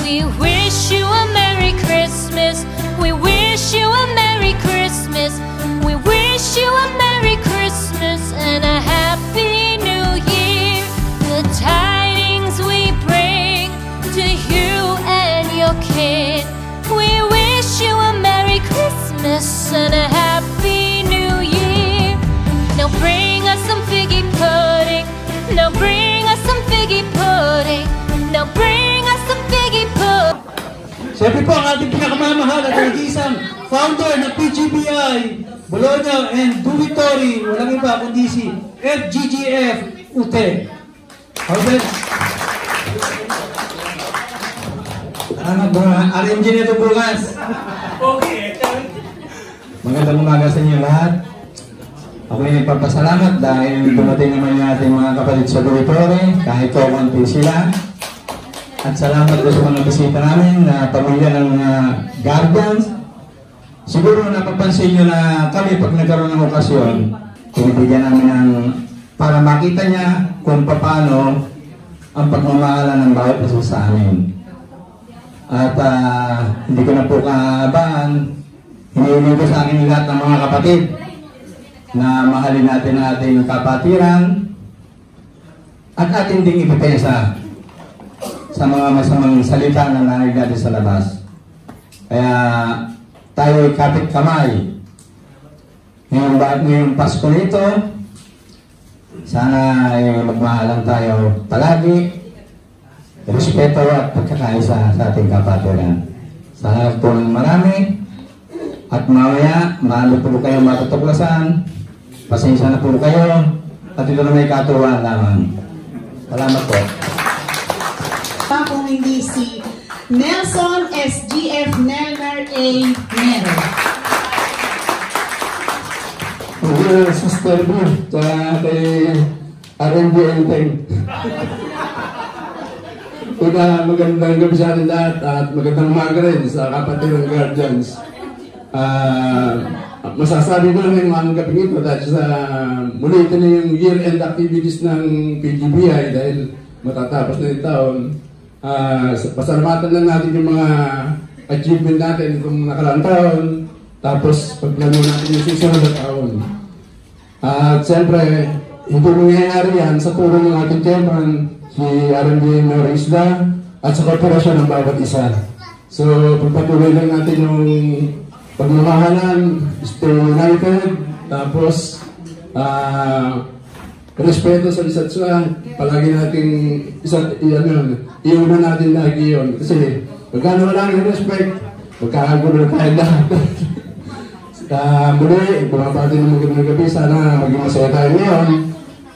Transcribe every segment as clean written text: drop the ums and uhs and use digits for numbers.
We wish you a Merry Christmas. We wish you a Merry Christmas. We wish you a Merry Christmas and a Happy New Year. The tidings we bring to you and your kid. We wish you a Merry Christmas and a Happy New Year. Now bring us some figgy pudding. Now bring us some figgy pudding. Now bring us some figgy pudding. Siyempre po ang ating pinakamamahal at nag-iisang founder ng PGBI, Bologna and Dormitory, walang iba kundi si FGGF Ute. Albert. RMG nito bukas. Okay. Magandang umaga sa inyo lahat. Ako ay nagpapasalamat dahil dumating naman yung ating mga kapatid sa dormitory, kahit konti sila. At salamat po sa mga bisita namin na pamilya ng guardians. Siguro napapansin nyo na kami pag nagkaroon ng okasyon, pinibigyan namin ng para makita niya kung paano ang pagmamahala ng bawat isa sa amin. At hindi ko na po kaabaan, hinihiling ko sa akin lahat ng mga kapatid na mahalin natin ang ating kapatiran at ating ding ipipesa sa mga masamang salita na narinig natin sa labas. Kaya tayo kapit kamay. Ngayong Pasko nito, sana ay magmahalan tayo palagi, respeto at pagkakaisa sa ating kapatiran. Sana po ng marami at mamaya marami po kayong matutuklasan. Pasensya na po kayo at ito na may katuwaan lamang. Salamat po. Kung hindi si Nelson SGF Nelmer A. Nero. Sister mo, kay RMG Enteng. Una, magandang gabi sa atin lahat at magandang umaga rin sa kapatid ng guardians. Masasabi ko lang yung mga gabi ito dahil sa muli ito na yung year-end activities ng PGBI dahil matatapos na yung taon. Pasalamatan lang natin yung mga achievement natin itong nakaraang taon, tapos pagplano natin yung susunod na taon. At siyempre, hindi nangyayari yan sa tulong ng ating chairman, si RMJ Norisla, at sa korporasyon ng bawat isa. So, pagpatuloy lang natin yung pagmamahalan, stay united, tapos respeto sa isa't isa, palagi nating iuna natin lagi yun. Kasi, pagkano wala ng respect, magkakagulo na tayo lahat. Muli, bumabati ng magandang gabi, sana maging masaya tayo ngayon.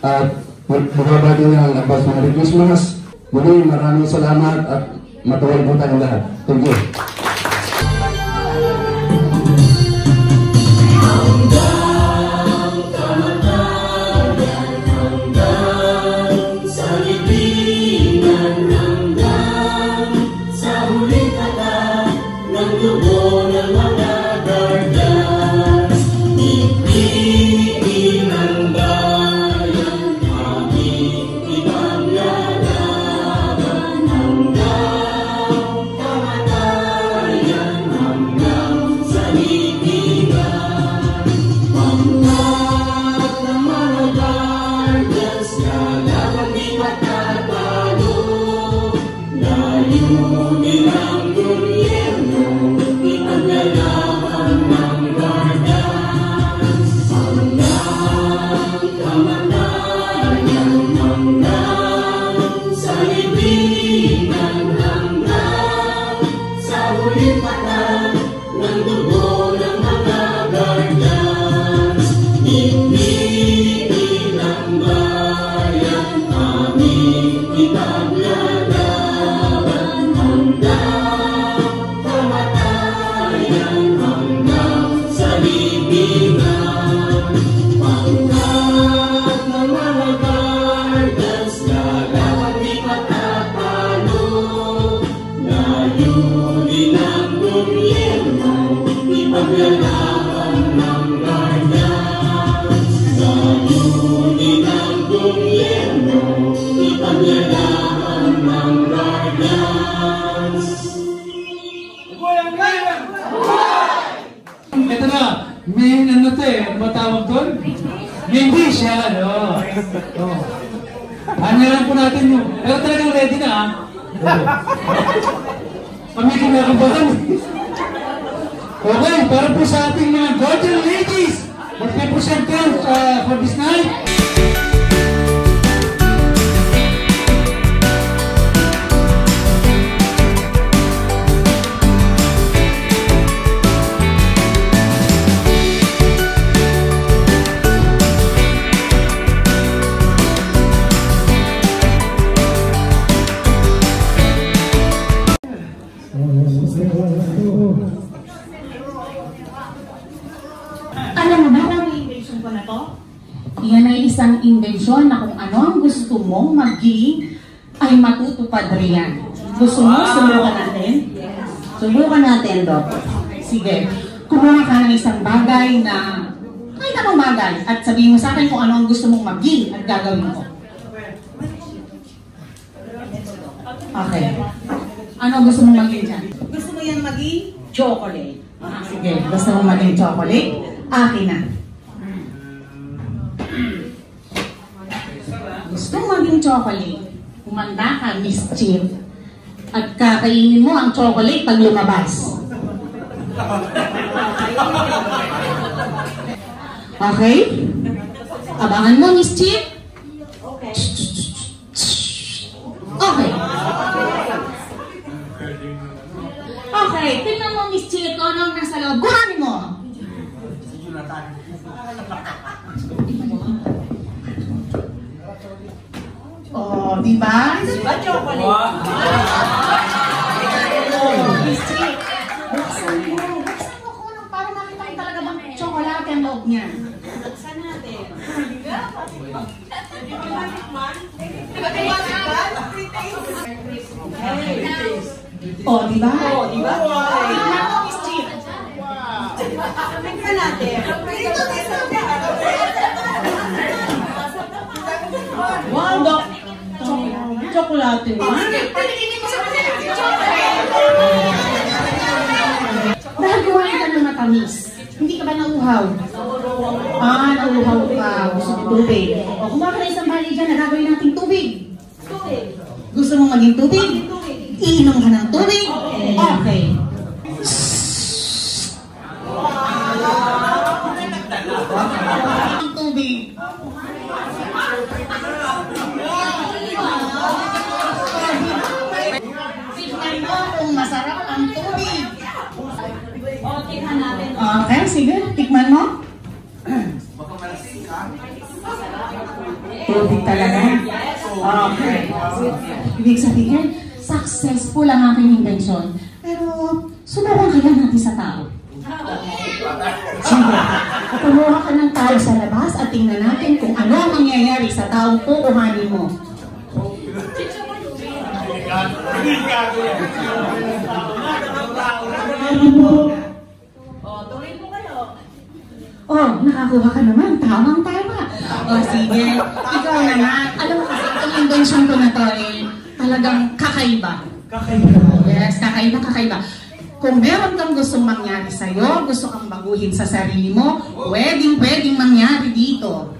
At bumabati ng Advance Merry Christmas. Muli, maraming salamat at matuwal po tayong lahat. Thank you. Kita ano to eh, ano ba tawag doon? Hindi siya, no? Oh. Ano lang po natin yung, pero talagang ready na ah. Pamigil na kabahan. Okay, para po sa ating mga gorgeous ladies, mag-represent for this night. Alam mo ba ang invention ko na to? Yan ay isang imbensyon na kung ano ang gusto mong maging ay matutupad riyan. Gusto mo, subukan natin? Subukan natin, Doc. Sige. Kumuha ka ng isang bagay na kahit anong bagay at sabihin mo sa akin kung ano ang gusto mong maging at gagawin ko. Okay. Ano ang gusto mong maging dyan? Gusto mo yan maging? Chocolate. Sige. Gusto mong maging chocolate? Akin na. Gusto mong maging chocolate? Kumanda ka, mischief. At kakainin mo ang chocolate pag lumabas. Okay? Abangan mo, mischief? Okay. Okay. Okay, tingnan mo, mischief, kung ano ang nasa loob. Kuhanin mo! Oh, di ba? Diba chocolate? Mischief, buksan mo kung para makita ko talaga bang chocolate ang loob niya. Buksan natin. Oh, di ba? Oh, di ba? Tingnan mo, mischief. Tingnan natin. Wow, Doc. Chocolate mo. Dahil kumain ka ng matamis, hindi ka ba nauuhaw? Nauuhaw ka. Gusto mo tubig. O kung baka na isang bali dyan, nagagawin natin tubig. Gusto mong maging tubig? Iinom ka ng tubig? Okay. Ang tubig. Tignan mo kung masarap ang tubig. Tingnan natin. Okay, sige. Tikman mo. Tubig talaga. Okay. Ibig sabihin, successful ang aking invention. Pero, subukan kaya natin sa tao. Sige. Kumuha ka ng tao sa labas at tingnan natin kung ano ang mangyayari sa taong kukuhanin mo. Tuloy po kayo. Oh, nakakuha ka naman. Tamang-tama. Oh, sige. Ikaw naman. Alam mo kasi, itong invention ko na to talagang kakaiba. Kakaiba. Yes, kakaiba. Kung meron kang gustong mangyari sa'yo, gusto kang baguhin sa sarili mo, pwedeng mangyari dito.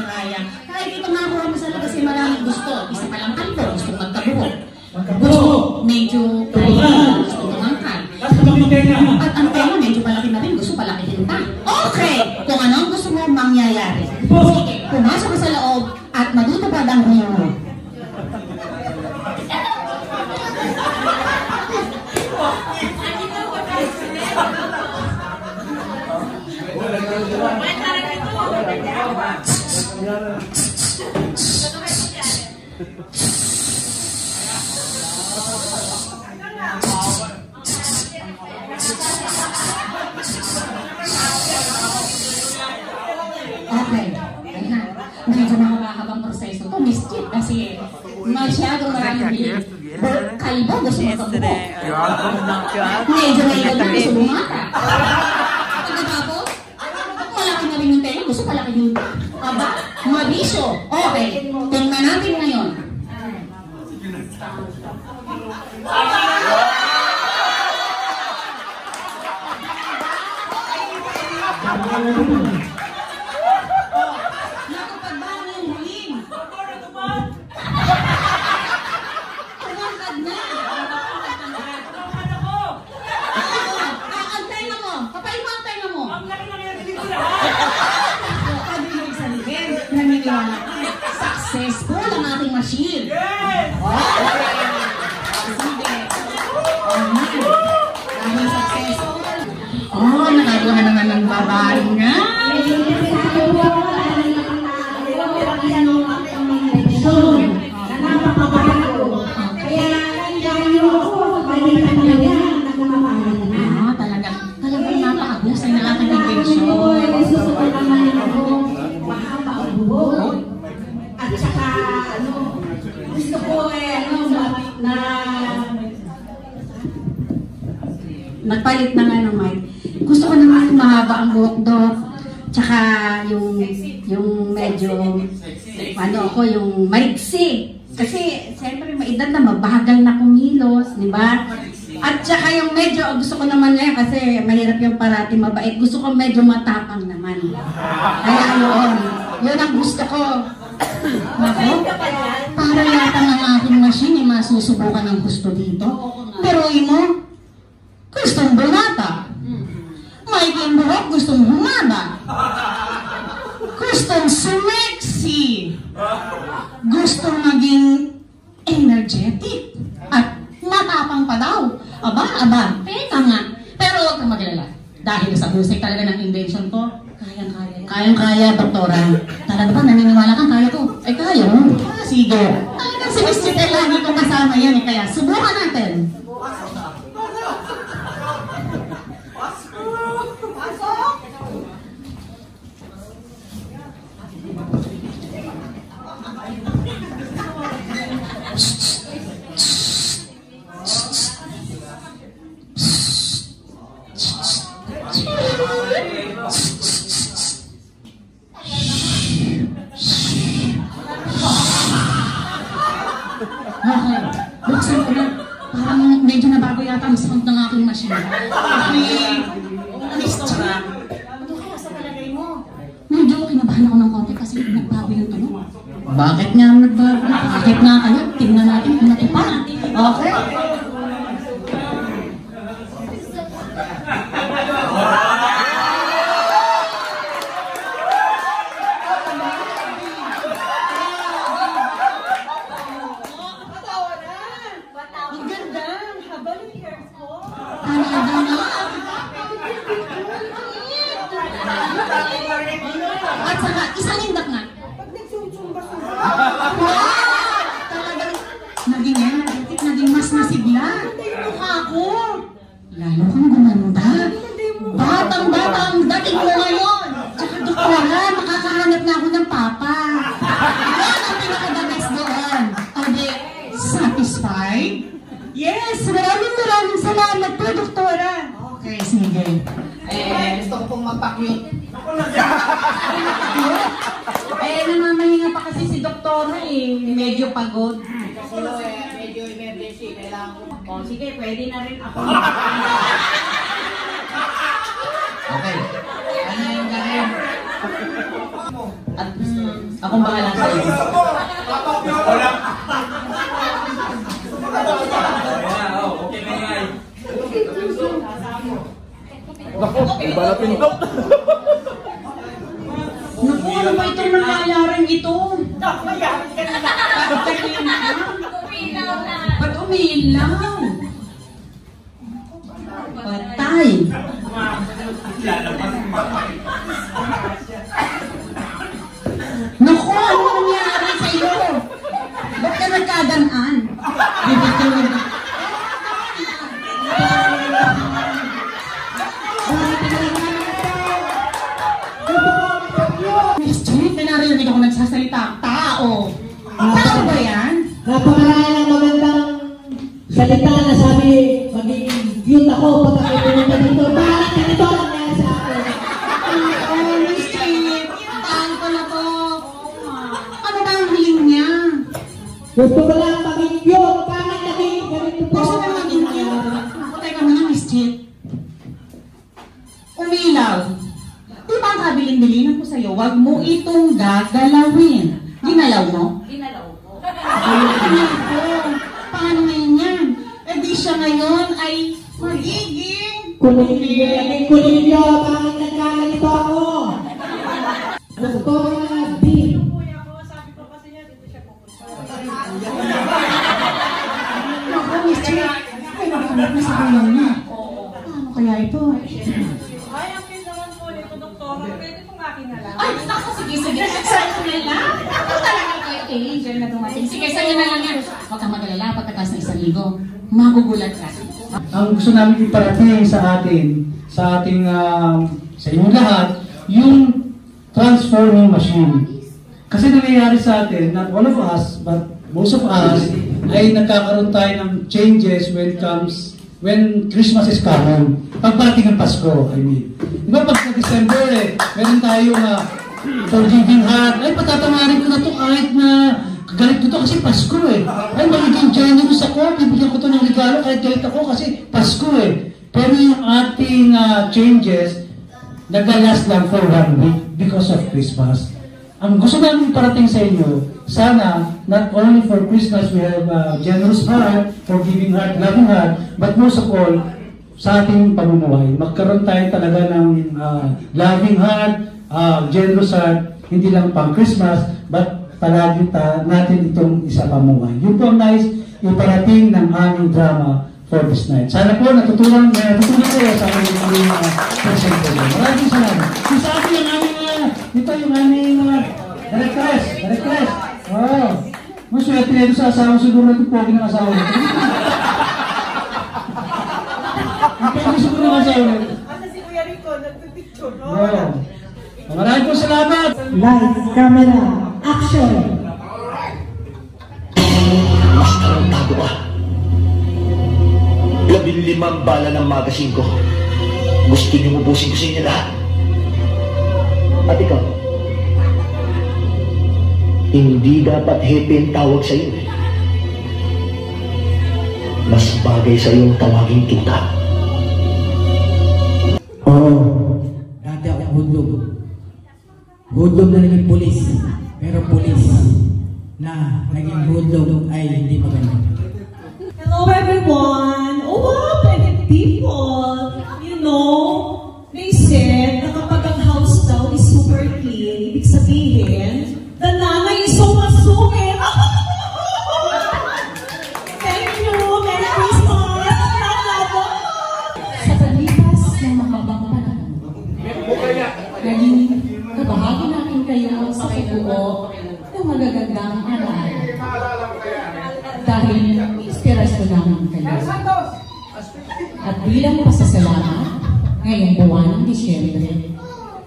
Kaya. Kahit ito nga ako sa labas ay maraming gusto. Isa pa lang kanto, gusto magkabuhok. Gusto, medyo gusto mamangkal. At ang tema, medyo palaki na rin, gusto palakihin pa. Okay! Kung ano ang gusto mo mangyayari. Sige, pumasok ka sa loob at matutupad ang hiyo mo. Okay. Ayan. Medyo mahaba-habang proseso to, mischief kasi Masyadong maraming hiling. Kalbo, gusto magkabuo. Medyo ngayon na gusto bumata. Pagkatapos, malaki na rin yung tenga, gusto palaki yung aba, mabisyo. Okay, tingnan natin ngayon. Nakapagbago yung huling. Tumangkad na. Ang tenga mo. Kapain mo ang tenga mo. Sabi mo sa ligid. Naniniwala ka. Successful ang ating machine. Sige. Dahil successful. Nakakuha naman ng babae nga. Talagang napakabusay na ating engagement. At saka, gusto ko na nagpalit na nga ng mic. Gusto ko naman mahaba ang buhok, Dok. Tsaka yung medyo, yung maigsi. Kasi, siyempre, may edad na, mabagal na kumilos, di ba? At tsaka yung medyo, gusto ko naman ngayon, kasi mahirap yung parati mabait. Gusto ko medyo matapang naman. Kaya yun ang gusto ko. Ako, para yata ng aking machine, masusubukan ng gusto dito. Pero mo, gustong bumata. Maikling buhok, gustong humaba. Gustong sumexy. Gustong maging energetic. At matapang pa daw. Aba, teka nga. Pero huwag kang maglala. Dahil sa husay talaga ng invention ko, kayang-kaya, doktora. Talaga ba, naniniwala kang kaya ko? Ay, kaya mo. Sige. Talagang si Miss Chitel lagi kong kasama yan. Kaya subukan natin. Okay, buksan ko na. Parang medyo nabago yata ang sound ng aking machine. Doktora, ano kaya sa palagay mo? Medyo kinabahan ako ng konti kasi nagbago yung tunog. Bakit nga nagbago? Bakit nga kayo? Tingnan natin kung natipa. Okay. At saka, isang hindak nga. pag nagsutsumba sa Talagang naging energetic, naging mas nasigla. Yung mukha ko. Lalo kang gumanda. Batang-bata ang dating mo ngayon. Tsaka doktora, makakahanap na ako ng papa. Yan ang pinaka-the best doon. Okay, satisfied? Yes, maraming salamat po, doktora. Okay, sige. Gusto ko pong magpa-cute. Namamahinga pa kasi si doktora medyo pagod. Kasi medyo emergency, kailangan ko. Sige, pwede na rin ako. Okay. Ano yung gagawin? At akong bahala sa iyo. Okay na yan. Naku, iba na pinto. Naku, ano ba itong nangyayaring ito? Mayaman ka na. Ba't umiilaw? Patay. Naku, ano nangyari sa iyo? Ba't ka nagkaganaan? Miss Jean, pinarinig ako nagsasalita. Tao! Tao ba yan? Napakaraan ng magandang salita na sabi, magiging cute ako pag ako pumunta dito. Bakit ganito ang nangyari sa akin? Miss Chip, taan ko na to. Ano ba ang hiling niya? Gusto ko lang maging cute. Bakit naging ganito po? Gusto na maging cute. Ako, teka muna, Miss Chip. Umilaw. Di ba ang kabilin-bilinan ko sa'yo, wag mo itong gagalawin. Ginalaw mo? Ginalaw ko. Paano ngayon yan? Eh di siya ngayon ay magiging Kulilyo, bakit nagkakalito ako? Gusto ko na beef. Naku, Miss Chip. Ay, nakakalap na sa kanya niya. Paano kaya ito? Ay, ang pin naman po nito, doktora. Pwede pong akin na lang. Ay, naku, sige. Saan ko na lang? Ako talaga kayo, angel na dumating. Sige, sa'yo na lang yan. Huwag kang mag-alala, pagkatas ng 1,000, magugulat ka. Ang gusto namin iparating sa atin, sa ating, sa inyong lahat, yung transforming machine. Kasi nangyayari sa atin, not all of us, but most of us, ay nagkakaroon tayo ng changes when Christmas is coming. Pagparating ng Pasko, I mean. Di ba pag sa December, meron tayong forgiving heart. Ay, patatamarin ko na to kahit na galit ko to kasi Pasko eh. Ay, magiging generous ako, bibigyan ko to ng regalo kahit galit ako kasi Pasko eh. Pero yung ating changes, nag-last lang for 1 week because of Christmas. Ang gusto namin parating sa inyo, sana, not only for Christmas we have a generous heart, forgiving heart, loving heart, but most of all, sa ating pamumuhay, magkaroon tayo talaga ng loving heart, generous heart, hindi lang pang Christmas, but palagi natin itong isa pamuhay. Yun po ang nice iparating ng aming drama for this night. Sana po natutunan ko sa aming present po. Maraming salamat. Sa atin yung aming ito yung aming directress. Wow. Maswerte na ito sa asawa siguro na ito pogi ng asawa nito. Ang pogi siguro ng asawa nito. Kasi si Kuya Rico, nagpipicture, no? Wow. Maraming po salamat. Light, camera, action! Mas tarantado ka. 15 bala ng magasin ko. Gusto niyo ubusin ko sa inyo lahat. At ikaw, hindi dapat hepe ang tawag sa iyo. Mas bagay sa iyo ang tawaging tuta. Oo. Dati ako hudlog. Hudlog na naging pulis. Pero pulis na naging hudlog ay hindi maganda. Hello everyone! Oh wow, pwede people! You know, they said na kapag ang house daw is super clean, ibig sabihin, the nanay is so masungit! Thank you! Merry Christmas! Sa palipas ng mahabang panahon, naging kabahagi namin kayo sa buo ng magagandang aral. Dahil inspirasyon namin kayo. At bilang pasasalamat, ngayong buwan ng Disyembre,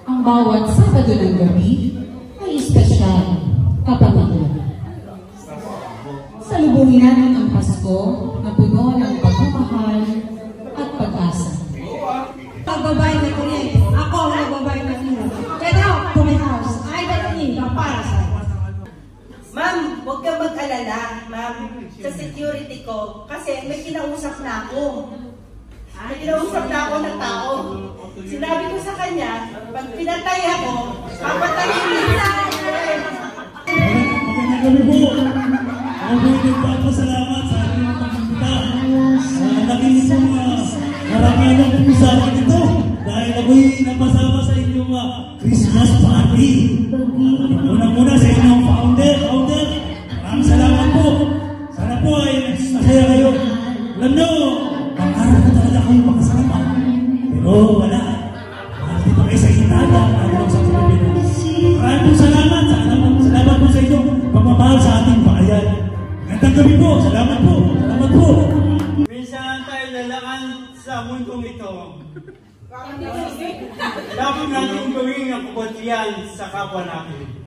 ang bawat Sabado ng gabi ay espesyal kapag uulan. Salubungin natin ang Pasko na puno ng pagmamahal at pag-asa. Pagbabay na kuryente. Ako ang nagbabay na kuryente. Get out to my house. I don't need a parasite. Ma'am, huwag kang mag-alala, ma'am, sa security ko. Kasi may kinausap na ako. May kinausap na ako ng tao. Sinabi ko sa kanya, pag pinatay ako, papatayin nila. Magandang gabi po. Ako po nagpapasalamat sa ating mga pagpunta. Nakin itong maramihan ng pumisama dito. Dahil ako'y napasama sa inyong Christmas party. Unang-una sa inyong founder. Maraming salamat po. Sana po ay masaya kayo. Alam nyo, pangarap na talaga kayo makasama. Pero wala. Dito kayo sa Italia. Sa Pilipinas. Maraming po salamat. Salamat po sa inyong pagmamahal sa ating bayan. Magandang gabi po. Salamat po. Minsan tayo lalaan sa mundong ito. Dapat natin gawin ang kabutihan sa kapwa natin.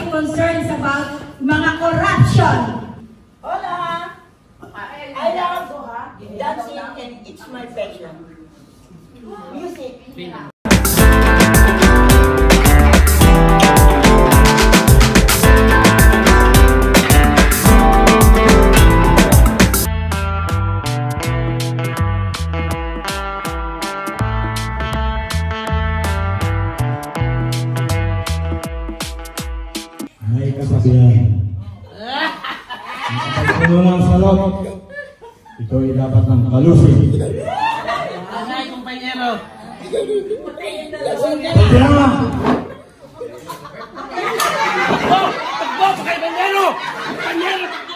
Concerns about mga corruption. Hola! I love dancing and it's my passion. Music. May kasabihan. Ang pagtulungan sa loob, ito ay dapat ng kalusin. Ay, kumpanyero. Kumpanyero! Takbo! Takbo! Kumpanyero! Kumpanyero!